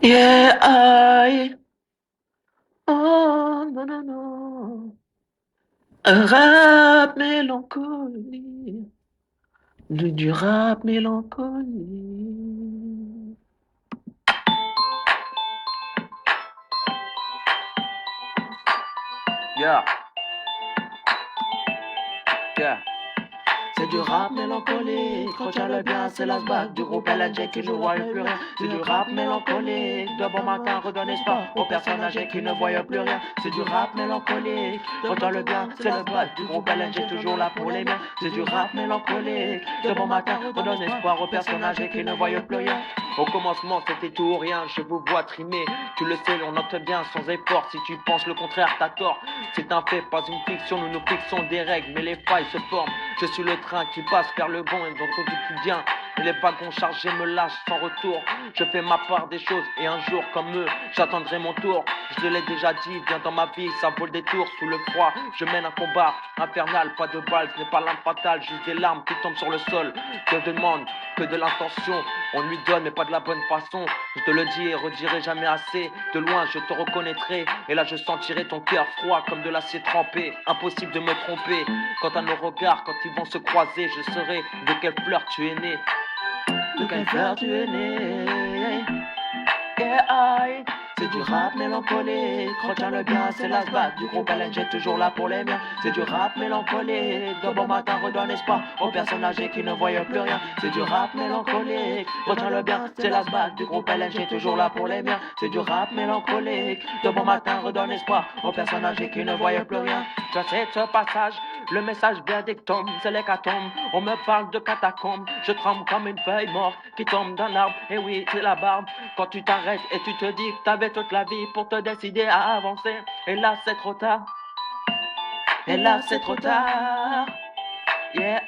Yeah, oh, non, non, non. Un rap mélancolie. Du rap mélancolie. Yeah, yeah. C'est du rap mélancolique, retiens-le bien, c'est la bague du groupe LNG qui ne voit plus rien. C'est du rap mélancolique, de bon matin redonne espoir aux personnes âgées qui ne voient plus rien. C'est du rap mélancolique, retiens-le bien, c'est la bague du groupe LNG toujours là pour les miens. C'est du rap mélancolique, de bon matin redonne espoir aux personnes âgées qui ne voient plus rien. Au commencement c'était tout ou rien, je vous vois trimer, tu le sais, on note bien sans effort. Si tu penses le contraire, t'as tort. C'est un fait, pas une fiction, nous nous fixons des règles, mais les failles se forment. Je suis le train qui passe vers le bon et donc tu viens. Et les wagons chargés me lâchent sans retour. Je fais ma part des choses et un jour comme eux, j'attendrai mon tour. Je te l'ai déjà dit, viens dans ma vie, ça vaut le détour. Sous le froid, je mène un combat infernal, pas de balles, ce n'est pas l'arme fatale, juste des larmes qui tombent sur le sol. Je demande que de l'intention, on lui donne mais pas de la bonne façon. Je te le dis et redirai jamais assez. De loin je te reconnaîtrai et là je sentirai ton cœur froid comme de l'acier trempé. Impossible de me tromper. Quant à nos regards, quand ils vont se croiser, je saurai de quelle fleur tu es né. De quelle fleur tu es né. Yeah, c'est du rap mélancolique, retiens-le bien, c'est la bague du groupe LNG toujours là pour les miens. C'est du rap mélancolique, de bon matin redonne espoir aux personnes âgées qui ne voient plus rien. C'est du rap mélancolique, retiens-le bien, c'est la bague du groupe LNG toujours là pour les miens. C'est du rap mélancolique, de bon matin redonne espoir aux personnes âgées qui ne voient plus rien. Je sais ce passage, le message verdictum, c'est l'hécatombe. On me parle de catacombes, je tremble comme une feuille morte qui tombe d'un arbre. Et oui, c'est la barbe. Quand tu t'arrêtes et tu te dis que t'avais toute la vie pour te décider à avancer. Et là, c'est trop tard. Et là, c'est trop tard. Yeah,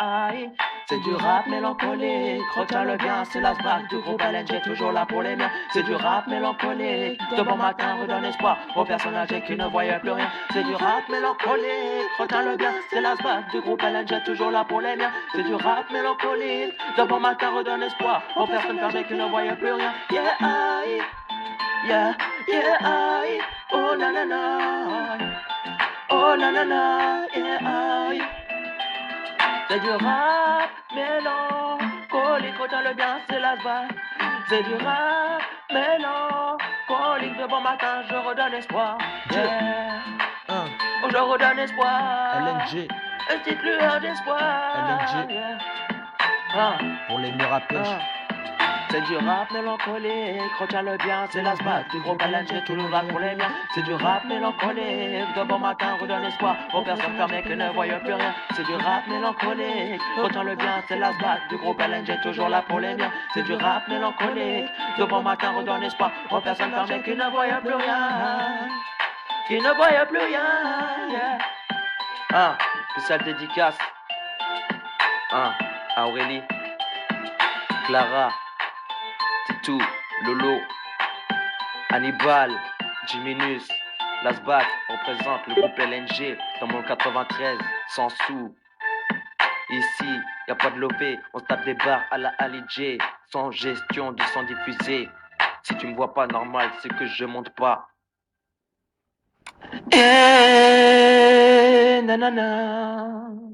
c'est du rap mélancolique, retiens-le bien, c'est la bague du groupe LNG toujours là pour les miens. C'est du rap mélancolique, de bon matin redonne espoir aux personnes âgées qui ne voyaient plus rien. C'est du rap mélancolique, retiens-le bien, c'est la bague du groupe LNG toujours là pour les miens. C'est du rap mélancolique, de bon matin redonne espoir aux personnes âgées qui ne voyaient plus rien. Yeah, yeah, yeah, oh na na na, oh na na na, yeah, c'est du rap mélancolique, retiens-le bien, c'est la vague. C'est du rap mélancolique, de bon matin, je redonne espoir. Yeah. Oh, je redonne espoir. LNG, Une petite lueur d'espoir. LNG, Yeah. pour les murs à pêche. C'est du rap mélancolique, retiens-le bien, c'est la bague du gros LNG, tout le rap pour les miens. C'est du rap mélancolique, de bon matin, redonne espoir aux personnes fermées qui ne voient plus rien. C'est du rap mélancolique, retiens-le bien, c'est la bague du groupe LNG, toujours là pour les miens. C'est du rap mélancolique, de bon matin, redonne espoir aux personnes fermées qui ne voient plus rien. Qui ne voient plus rien, yeah. Spécial dédicace, à Aurélie, Clara, Titou, Lolo, Hannibal, Jiminus, Lasbat représente le groupe LNG dans mon 93, sans sous. Ici, y a pas de lobé, on se tape des barres à la Ali J, sans gestion de sang diffusé. Si tu me vois pas normal, c'est que je monte pas. Nanana.